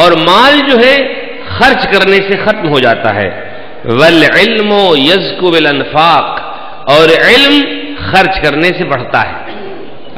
اور مال جو ہے خرچ کرنے سے ختم ہو جاتا ہے. والعلم یزکو بالانفاق، اور علم خرچ کرنے سے بڑھتا ہے.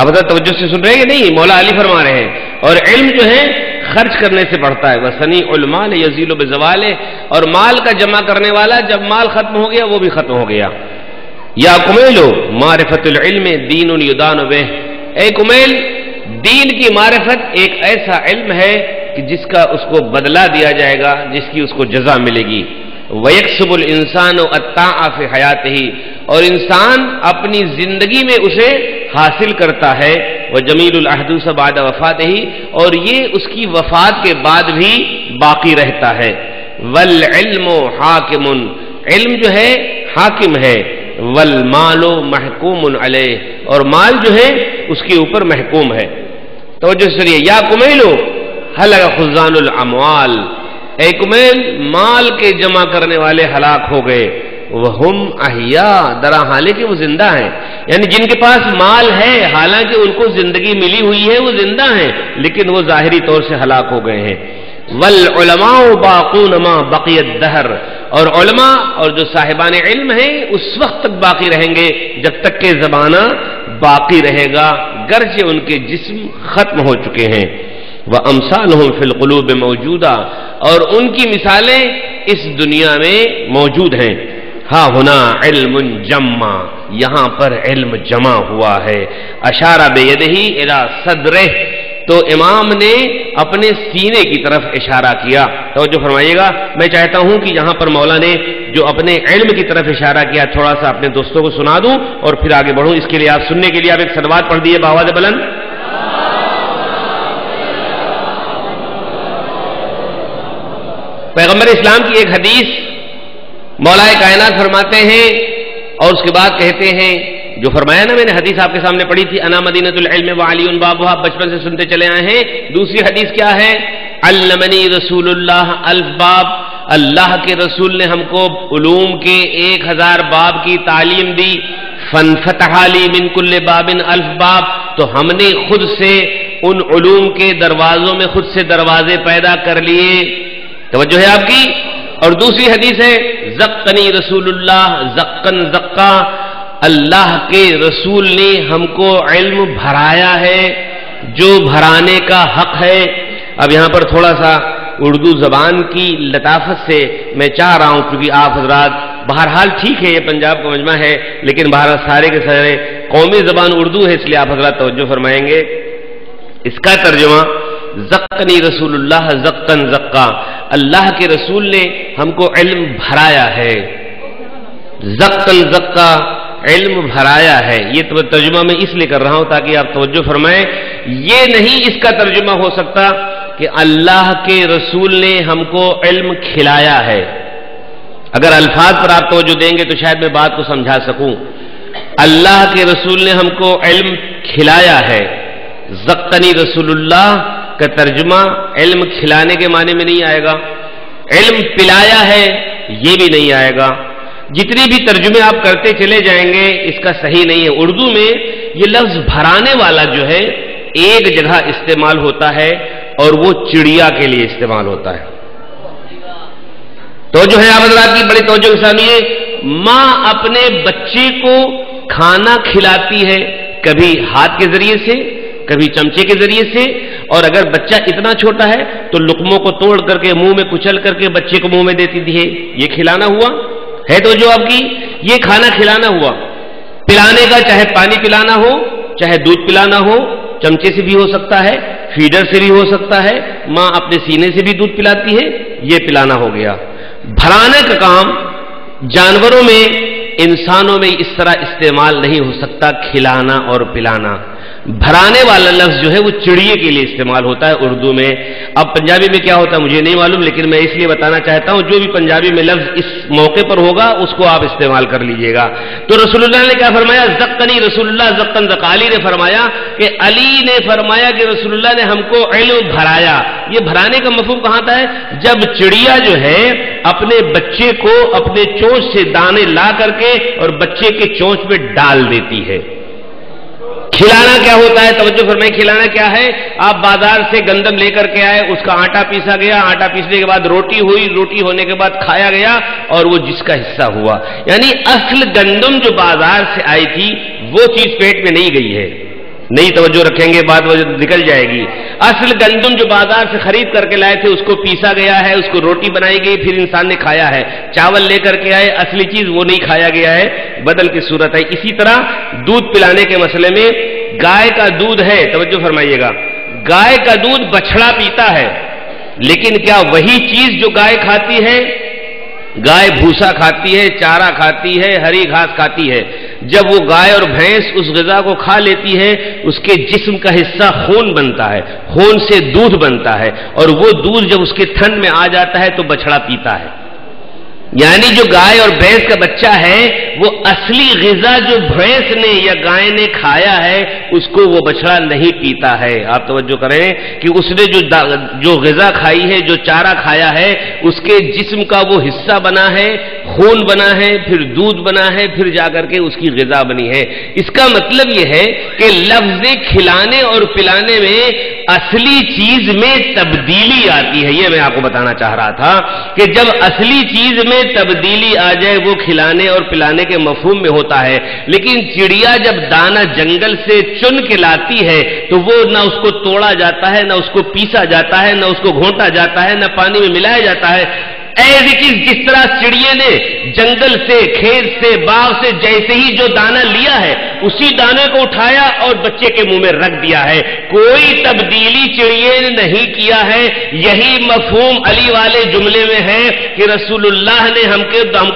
اب ذرا توجہ سے سن رہے ہیں کہ نہیں؟ مولا علی فرما رہے ہیں اور علم جو ہے خرچ کرنے سے بڑھتا ہے. وصنیع المال یزیل بزوالہ، اور مال کا جمع کرنے والا جب مال ختم ہو گیا وہ بھی ختم ہو گیا. یا کمیلو معرفت العلم دین یدان بہ، اے کمیل دین کی معرفت ایک ایسا علم ہے کہ جس کا اس کو بدلہ دیا جائے گا، جس کی اس کو جزا ملے گی. وَيَكْسُبُ الْإِنسَانُ الطَّاعَ فِي حَيَاتِهِ، اور انسان اپنی زندگی میں اسے حاصل کرتا ہے. وَجَمِيلُ الْأَحْدُوثَ بَعْدَ وَفَاتِهِ، اور یہ اس کی وفات کے بعد بھی باقی رہتا ہے. وَالْعِلْمُ حَاكِمٌ، علم جو ہے حاکم ہے. وَالْمَالُ مَحْكُومٌ عَلَيْهِ، اور مال جو ہے اس کے اوپر محکوم ہے. توجہ سنیے. یا کمیلو ہلک خزان الاموال، اے کمیل مال کے جمع کرنے والے ہلاک ہو گئے. وہم احیاء، درا حالے کہ وہ زندہ ہیں، یعنی جن کے پاس مال ہے حالانکہ ان کو زندگی ملی ہوئی ہے وہ زندہ ہیں لیکن وہ ظاہری طور سے ہلاک ہو گئے ہیں. والعلماء باقون ما بقی الدہر، اور علماء اور جو صاحبان علم ہیں اس وقت تک باقی رہیں گے جب تک کہ زمانہ باقی رہے گا، گرچہ ان کے جسم ختم ہو چکے ہیں. وَأَمْثَالُهُمْ فِي الْقُلُوبِ مَوْجُودَةٌ، اور ان کی مثالیں اس دنیا میں موجود ہیں. ہاں ہونا علم جمع، یہاں پر علم جمع ہوا ہے. اشارہ بیدہ الی صدرہ، تو امام نے اپنے سینے کی طرف اشارہ کیا. توجہ فرمائیے گا. میں چاہتا ہوں کہ یہاں پر مولا نے جو اپنے علم کی طرف اشارہ کیا تھوڑا سا اپنے دوستوں کو سنا دوں اور پھر آگے بڑھوں. اس کے لیے آپ سننے کے لیے آپ ایک صلوات پڑھ دیے بآواز بلند. پیغمبر اسلام کی ایک حدیث مولا کائنات فرماتے ہیں اور اس کے بعد کہتے ہیں، جو فرمایا نا میں نے حدیث آپ کے سامنے پڑھی تھی، انا مدینۃ العلم وعلی بابها، بچپن سے سنتے چلے آئے ہیں. دوسری حدیث کیا ہے؟ علمنی رسول اللہ الف باب، اللہ کے رسول نے ہم کو علوم کے 1000 باب کی تعلیم دی. فانفتح لی من کل باب الف باب، تو ہم نے خود سے ان علوم کے دروازوں میں خود سے دروازے پیدا کر لیے. توجہ ہے آپ کی. اور دوسری حدیث ہے زقنی رسول اللہ زقن زقا، اللہ کے رسول نے ہم کو علم بھرایا ہے جو بھرانے کا حق ہے. اب یہاں پر تھوڑا سا اردو زبان کی لطافت سے میں چاہ رہا ہوں، کیونکہ آپ حضرات بہرحال ٹھیک ہے یہ پنجاب کا مجمع ہے لیکن بہرحال سارے کے سارے قومی زبان اردو ہے، اس لیے آپ حضرات توجہ فرمائیں گے. اس کا ترجمہ زقنی رسول اللہ زقن زقا، اللہ کے رسول نے ہم کو علم بھرایا ہے. زقن زقا، علم بھرایا ہے. یہ ترجمہ میں اس لیے کر رہا ہوں تاکہ آپ توجہ فرمائیں. یہ نہیں اس کا ترجمہ ہو سکتا کہ اللہ کے رسول نے ہم کو علم کھلایا ہے. اگر الفاظ پر آپ توجہ دیں گے تو شاید میں بات کو سمجھا سکوں. اللہ کے رسول نے ہم کو علم کھلایا ہے. زقنی رسول اللہ کا ترجمہ علم کھلانے کے معنی میں نہیں آئے گا. علم پلایا ہے یہ بھی نہیں آئے گا. جتنی بھی ترجمے آپ کرتے چلے جائیں گے اس کا صحیح نہیں ہے. اردو میں یہ لفظ بھرانے والا جو ہے ایک جگہ استعمال ہوتا ہے اور وہ چڑیا کے لیے استعمال ہوتا ہے. تو جو ہے آپ حضرات کی بڑی توجہ کے سامنے، ماں اپنے بچے کو کھانا کھلاتی ہے، کبھی ہاتھ کے ذریعے سے کبھی چمچے کے ذریعے سے، اور اگر بچہ اتنا چھوٹا ہے تو لقموں کو توڑ کر کے منہ میں کچل کر کے بچے کو منہ میں دیتی تھی. یہ کھلانا ہوا ہے. تو جو آپ کی یہ کھانا کھلانا ہوا. پلانے کا چاہے پانی پلانا ہو چاہے دودھ پلانا ہو، چمچے سے بھی ہو سکتا ہے، فیڈر سے بھی ہو سکتا ہے، ماں اپنے سینے سے بھی دودھ پلاتی ہے، یہ پلانا ہو گیا. بھرانے کا کام جانوروں میں انسانوں میں اس طرح استعمال نہیں ہو سکتا، کھلانا اور پلانا. بھرانے والا لفظ جو ہے وہ چڑیے کے لیے استعمال ہوتا ہے اردو میں. اب پنجابی میں کیا ہوتا ہے مجھے نہیں معلوم، لیکن میں اس لیے بتانا چاہتا ہوں جو بھی پنجابی میں لفظ اس موقع پر ہوگا اس کو آپ استعمال کر لیجئے گا. تو رسول اللہ نے کیا فرمایا؟ زقنی رسول اللہ زقن زقا. علی نے فرمایا کہ علی نے فرمایا کہ رسول اللہ نے ہم کو علم بھرایا. یہ بھرانے کا مفہوم کہاں تھا ہے؟ جب چڑیا جو ہے اپنے بچے کو اپنے چونچ سے دانے لا کر کے اور بچے کے چونچ پہ ڈال دیتی ہے. کھلانا کیا ہوتا ہے؟ توجہ فرمائیں، کھلانا کیا ہے؟ آپ بازار سے گندم لے کر کے آئے، اس کا آٹا پیسا گیا، آٹا پیسنے کے بعد روٹی ہوئی، روٹی ہونے کے بعد کھایا گیا اور وہ جس کا حصہ ہوا، یعنی اصل گندم جو بازار سے آئی تھی وہ چیز پیٹ میں نہیں گئی ہے. نہیں توجہ رکھیں گے بات وجہ نکل جائے گی. اصل گندم جو بازار سے خرید کر کے لائے تھے اس کو پیسا گیا ہے، اس کو روٹی بنائی گئی، پھر انسان نے کھایا ہے. چاول لے کر کے آئے، اصلی چیز وہ نہیں کھایا گیا ہے، بدل کی صورت ہے. اسی طرح دودھ پلانے کے مسئلے میں گائے کا دودھ ہے، توجہ فرمائیے گا، گائے کا دودھ بچڑا پیتا ہے، لیکن کیا وہی چیز جو گائے کھاتی ہے؟ گائے بھوسا کھاتی ہے، چارہ کھاتی ہے، ہری گھاس کھاتی ہے. جب وہ گائے اور بھینس اس غذا کو کھا لیتی ہے، اس کے جسم کا حصہ خون بنتا ہے، خون سے دودھ بنتا ہے، اور وہ دودھ جب اس کے تھن میں آ جاتا ہے تو بچڑا پیتا ہے. یعنی جو گائے اور بھینس کا بچہ ہے وہ اصلی غذا جو بھینس نے یا گائے نے کھایا ہے اس کو وہ بچڑا نہیں پیتا ہے. آپ توجہ کریں کہ اس نے جو غذا کھائی ہے، جو چارہ کھایا ہے، اس کے جسم کا وہ حصہ بنا ہے، خون بنا ہے، پھر دودھ بنا ہے، پھر جا کر کے اس کی غذا بنی ہے. اس کا مطلب یہ ہے کہ لفظ کھلانے اور پلانے میں اصلی چیز میں تبدیلی آتی ہے. یہ میں آپ کو بتانا چاہ رہا تھا کہ جب اصلی چیز میں تبدیلی آ جائے وہ کھلانے اور پلانے کے مفہوم میں ہوتا ہے. لیکن چڑیا جب دانہ جنگل سے چن کے لاتی ہے تو وہ نہ اس کو توڑا جاتا ہے، نہ اس کو پیسا جاتا ہے، نہ اس کو گھونٹا جاتا ہے، نہ پانی میں ملایا جاتا ہے. جس طرح چڑیے نے جنگل سے، کھیت سے، باغ سے جیسے ہی جو دانہ لیا ہے اسی دانے کو اٹھایا اور بچے کے منہ میں رکھ دیا ہے. کوئی تبدیلی چڑیے نے نہیں کیا ہے. یہی مفہوم علی والے جملے میں ہے کہ رسول اللہ نے ہم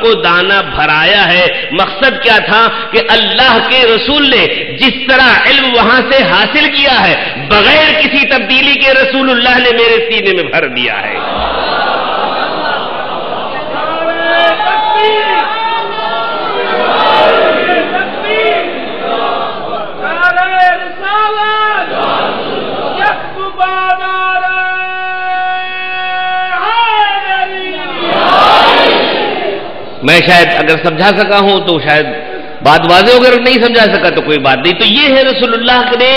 کو دانہ بھرایا ہے. مقصد کیا تھا کہ اللہ کے رسول نے جس طرح علم وہاں سے حاصل کیا ہے بغیر کسی تبدیلی کے رسول اللہ نے میرے سینے میں بھر دیا ہے. میں شاید اگر سمجھا سکا ہوں تو شاید بات واضح ہو، اگر نہیں سمجھا سکا تو کوئی بات نہیں. تو یہ ہے رسول اللہ نے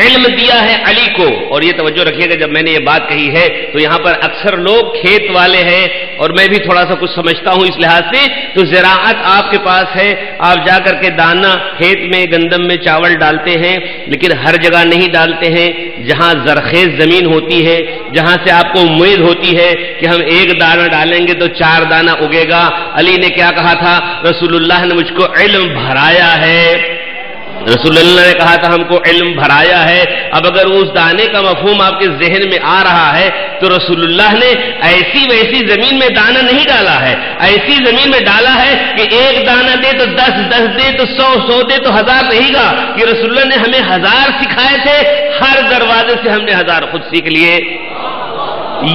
علم دیا ہے علی کو. اور یہ توجہ رکھیے گا جب میں نے یہ بات کہی ہے تو یہاں پر اکثر لوگ کھیت والے ہیں اور میں بھی تھوڑا سا کچھ سمجھتا ہوں اس لحاظ سے. تو زراعت آپ کے پاس ہے، آپ جا کر کے دانہ کھیت میں گندم میں چاول ڈالتے ہیں، لیکن ہر جگہ نہیں ڈالتے ہیں. جہاں زرخیز زمین ہوتی ہے، جہاں سے آپ کو امید ہوتی ہے کہ ہم ایک دانہ ڈالیں گے تو 4 دانہ اگے گا. علی نے کیا کہا تھا؟ رسول اللہ نے مجھ کو علم بھرایا ہے. رسول اللہ نے کہا تھا ہم کو علم بھرایا ہے. اب اگر اس دانے کا مفہوم آپ کے ذہن میں آ رہا ہے تو رسول اللہ نے ایسی ویسی زمین میں دانہ نہیں ڈالا ہے، ایسی زمین میں ڈالا ہے کہ ایک دانہ دے تو 10، 10 دے تو 100، 100 دے تو 1000 رہے گا. کہ رسول اللہ نے ہمیں 1000 سکھائے تھے، ہر دروازے سے ہم نے 1000 خود سیکھ لیے.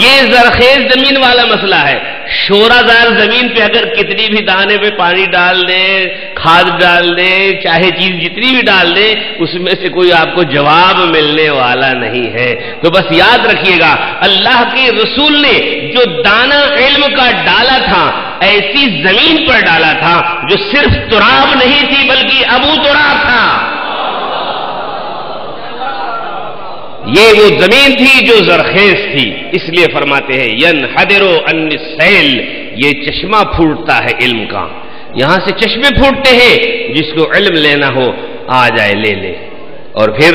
یہ زرخیز زمین والا مسئلہ ہے. شورا دار زمین پہ اگر کتنی بھی دانے پہ پانی ڈال دیں، کھاد ڈال دیں، چاہے چیز جتنی بھی ڈال دیں، اس میں سے کوئی آپ کو جواب ملنے والا نہیں ہے. تو بس یاد رکھیے گا اللہ کے رسول نے جو دانہ علم کا ڈالا تھا ایسی زمین پر ڈالا تھا جو صرف تراب نہیں تھی بلکہ ابو تراب تھا. یہ وہ زمین تھی جو زرخیز تھی. اس لیے فرماتے ہیں ینحدر عن السیل، یہ چشمہ پھوٹتا ہے علم کا. یہاں سے چشمے پھوٹتے ہیں، جس کو علم لینا ہو آ جائے لے لے. اور پھر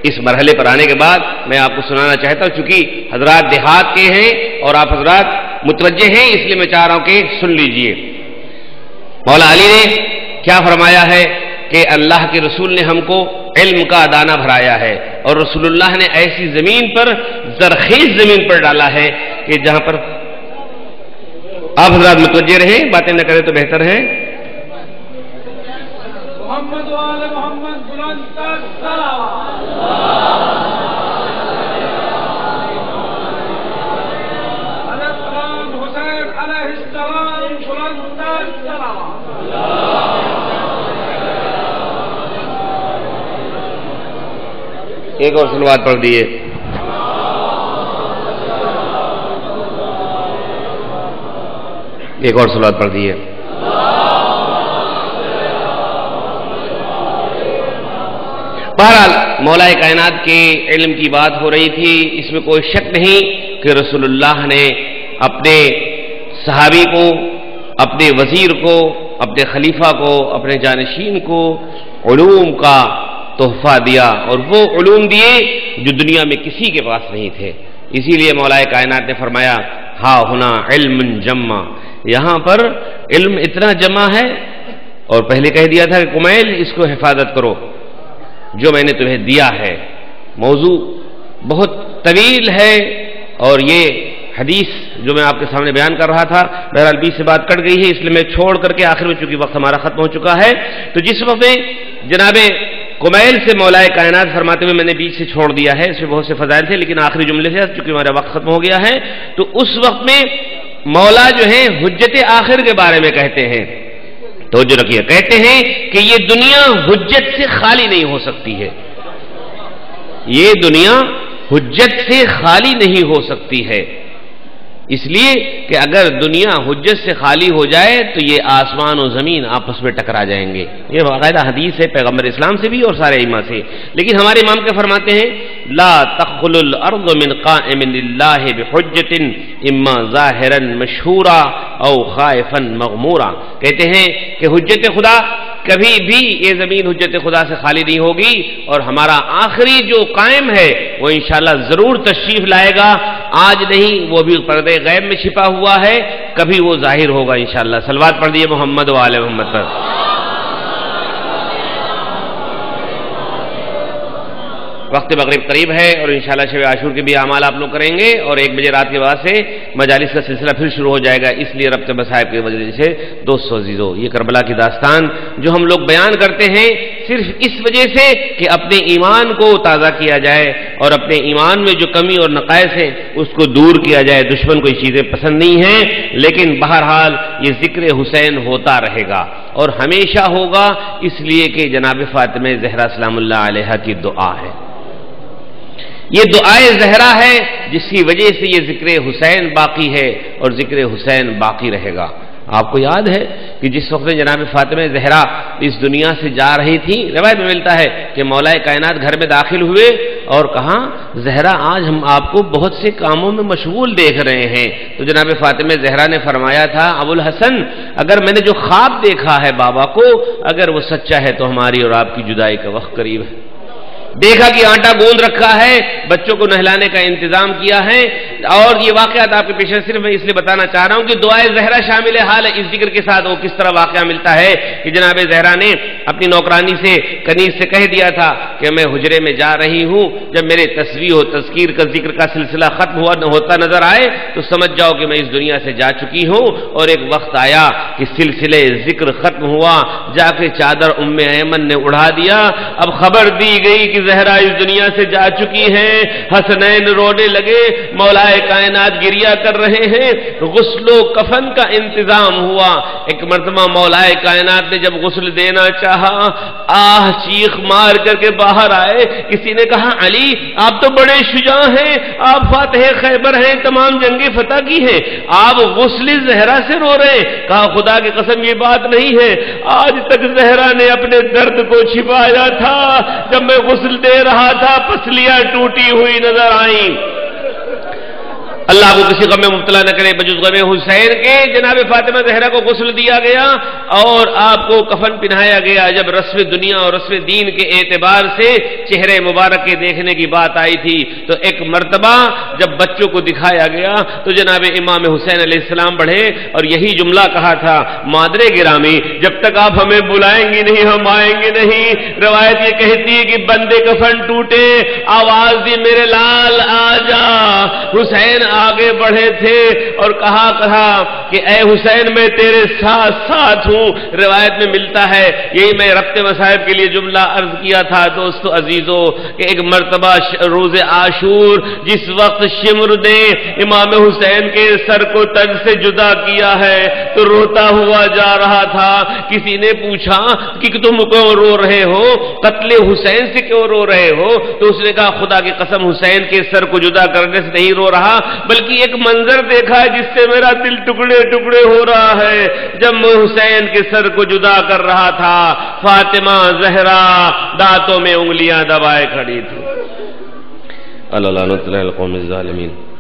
اس مرحلے پر آنے کے بعد میں آپ کو سنانا چاہتا ہوں، چونکہ حضرات دیہات کے ہیں اور آپ حضرات متوجہ ہیں، اس لیے میں چاہ رہا ہوں کہ سن لیجئے. مولا علی نے کیا فرمایا ہے کہ اللہ کے رسول نے ہم کو علم کا دانہ بھرایا ہے، اور رسول اللہ نے ایسی زمین پر، زرخیز زمین پر ڈالا ہے کہ جہاں پر آپ حضرات متوجہ رہیں، باتیں نہ کریں تو بہتر ہے. محمد وآل محمد بلند تر صلوات. حضرت امام حسین علیہ السلام بلند تر صلوات. ایک اور صلوات پڑھ دیے. ایک اور صلوات پڑھ دیے. بہرحال مولا کائنات کے علم کی بات ہو رہی تھی، اس میں کوئی شک نہیں کہ رسول اللہ نے اپنے صحابی کو، اپنے وزیر کو، اپنے خلیفہ کو، اپنے جانشین کو علوم کا تحفہ دیا، اور وہ علوم دیے جو دنیا میں کسی کے پاس نہیں تھے۔ اسی لیے مولا کائنات نے فرمایا ہا ہنا علم جمع، یہاں پر علم اتنا جمع ہے، اور پہلے کہہ دیا تھا کہ کمیل اس کو حفاظت کرو جو میں نے تمہیں دیا ہے۔ موضوع بہت طویل ہے، اور یہ حدیث جو میں آپ کے سامنے بیان کر رہا تھا، بہرحال بیچ سے بات کٹ گئی ہے، اس لیے میں چھوڑ کر کے آخر میں چونکہ وقت ہمارا ختم ہو چکا ہے، تو جس وقت میں جناب کمیل سے مولا کائنات فرماتے ہوئے میں نے بیچ سے چھوڑ دیا ہے، اس میں بہت سے فضائل تھے، لیکن آخری جملے سے چونکہ ہمارا وقت ختم ہو گیا ہے، تو اس وقت میں مولا جو ہے حجت آخر کے بارے میں کہتے ہیں، تو جو رکھیے کہتے ہیں کہ یہ دنیا حجت سے خالی نہیں ہو سکتی ہے، یہ دنیا حجت سے خالی نہیں ہو سکتی ہے، اس لیے کہ اگر دنیا حجت سے خالی ہو جائے تو یہ آسمان و زمین آپس میں ٹکرا جائیں گے۔ یہ باقاعدہ حدیث ہے پیغمبر اسلام سے بھی اور سارے ائمہ سے، لیکن ہمارے امام کے فرماتے ہیں لا تخل الارض من قائم للہ بحجت اما ظاہرا مشہورا او خائفا مغمورا، کہتے ہیں کہ حجت خدا کبھی بھی یہ زمین حجت خدا سے خالی نہیں ہوگی، اور ہمارا آخری جو قائم ہے وہ انشاءاللہ ضرور تشریف لائے گا، آج نہیں، وہ بھی پردے غیب میں چھپا ہوا ہے، کبھی وہ ظاہر ہوگا انشاءاللہ۔ صلوات پڑھ دیجئے محمد و آل محمد پر۔ وقت مغرب قریب ہے، اور انشاءاللہ شب عاشور کے بھی اعمال آپ لوگ کریں گے، اور 1 بجے رات کے بعد سے مجالس کا سلسلہ پھر شروع ہو جائے گا، اس لیے ربط مصائب کی وجہ سے دوستو عزیزو یہ کربلا کی داستان جو ہم لوگ بیان کرتے ہیں صرف اس وجہ سے کہ اپنے ایمان کو تازہ کیا جائے، اور اپنے ایمان میں جو کمی اور نقائص ہیں اس کو دور کیا جائے۔ دشمن کو یہ چیزیں پسند نہیں ہیں، لیکن بہرحال یہ ذکر حسین ہوتا رہے گا اور ہمیشہ ہوگا، اس لیے کہ جناب فاطمہ زہرا سلام اللہ علیہا کی دعا ہے، یہ دعائے زہرا ہے جس کی وجہ سے یہ ذکر حسین باقی ہے اور ذکر حسین باقی رہے گا۔ آپ کو یاد ہے کہ جس وقت جناب فاطمہ زہرا اس دنیا سے جا رہی تھی، روایت میں ملتا ہے کہ مولا کائنات گھر میں داخل ہوئے اور کہا زہرا آج ہم آپ کو بہت سے کاموں میں مشغول دیکھ رہے ہیں، تو جناب فاطمہ زہرا نے فرمایا تھا ابو الحسن اگر میں نے جو خواب دیکھا ہے بابا کو اگر وہ سچا ہے تو ہماری اور آپ کی جدائی کا وقت قریب ہے۔ دیکھا کہ آٹا گوند رکھا ہے، بچوں کو نہلانے کا انتظام کیا ہے، اور یہ واقعات آپ کے پیچھے صرف میں اس لیے بتانا چاہ رہا ہوں کہ دعائے زہرا شامل حال ہے اس ذکر کے ساتھ۔ وہ کس طرح واقعہ ملتا ہے کہ جناب زہرا نے اپنی نوکرانی سے کنیز سے کہہ دیا تھا کہ میں حجرے میں جا رہی ہوں، جب میرے تسبیح و تذکیر کا ذکر کا سلسلہ ختم ہوتا نظر آئے تو سمجھ جاؤ کہ میں اس دنیا سے جا چکی ہوں۔ اور ایک وقت آیا کہ سلسلے ذکر ختم ہوا، جا کے چادر ام ایمن نے اڑا دیا، اب خبر دی گئی کہ زہرا اس دنیا سے جا چکی ہیں۔ حسنین رونے لگے، مولا کائنات گریا کر رہے ہیں، غسل و کفن کا انتظام ہوا۔ ایک مرتبہ مولا کائنات نے جب غسل دینا چاہا، آہ چیخ مار کر کے باہر آئے، کسی نے کہا علی آپ تو بڑے شجاع ہیں، آپ فاتح خیبر ہیں، تمام جنگیں فتح کی ہیں، آپ غسل زہرا سے رو رہے ہیں؟ کہا خدا کی قسم یہ بات نہیں ہے، آج تک زہرا نے اپنے درد کو چھپایا تھا، جب میں غسل دے رہا تھا پسلیاں ٹوٹی ہوئی نظر آئیں۔ اللہ کو کسی غم میں مبتلا نہ کرے بجز غم حسین کے۔ جناب فاطمہ زہرا کو غسل دیا گیا اور آپ کو کفن پہنایا گیا۔ جب رسم دنیا اور رسم دین کے اعتبار سے چہرے مبارک کے دیکھنے کی بات آئی تھی تو ایک مرتبہ جب بچوں کو دکھایا گیا تو جناب امام حسین علیہ السلام بڑھے اور یہی جملہ کہا تھا مادر گرامی جب تک آپ ہمیں بلائیں گی نہیں ہم آئیں گے نہیں۔ روایت یہ کہتی ہے کہ بندے کفن ٹوٹے، آواز دی میرے لال آ جا۔ حسین آگے بڑھے تھے اور کہا کہ اے حسین میں تیرے ساتھ ساتھ ہوں۔ روایت میں ملتا ہے، یہی میں ربط مصائب کے لیے جملہ عرض کیا تھا دوستو عزیزو کہ ایک مرتبہ روز عاشور جس وقت شمر نے امام حسین کے سر کو تن سے جدا کیا ہے تو روتا ہوا جا رہا تھا۔ کسی نے پوچھا کہ تم کیوں رو رہے ہو، قتل حسین سے کیوں رو رہے ہو؟ تو اس نے کہا خدا کی قسم حسین کے سر کو جدا کرنے سے نہیں رو رہا بلکہ ایک منظر دیکھا جس سے میرا دل ٹکڑے ٹکڑے ہو رہا ہے، جب میں حسین کے سر کو جدا کر رہا تھا، فاطمہ زہرا دانتوں میں انگلیاں دبائے کھڑی تھی۔ اللہ لعنت القوم الظالمین۔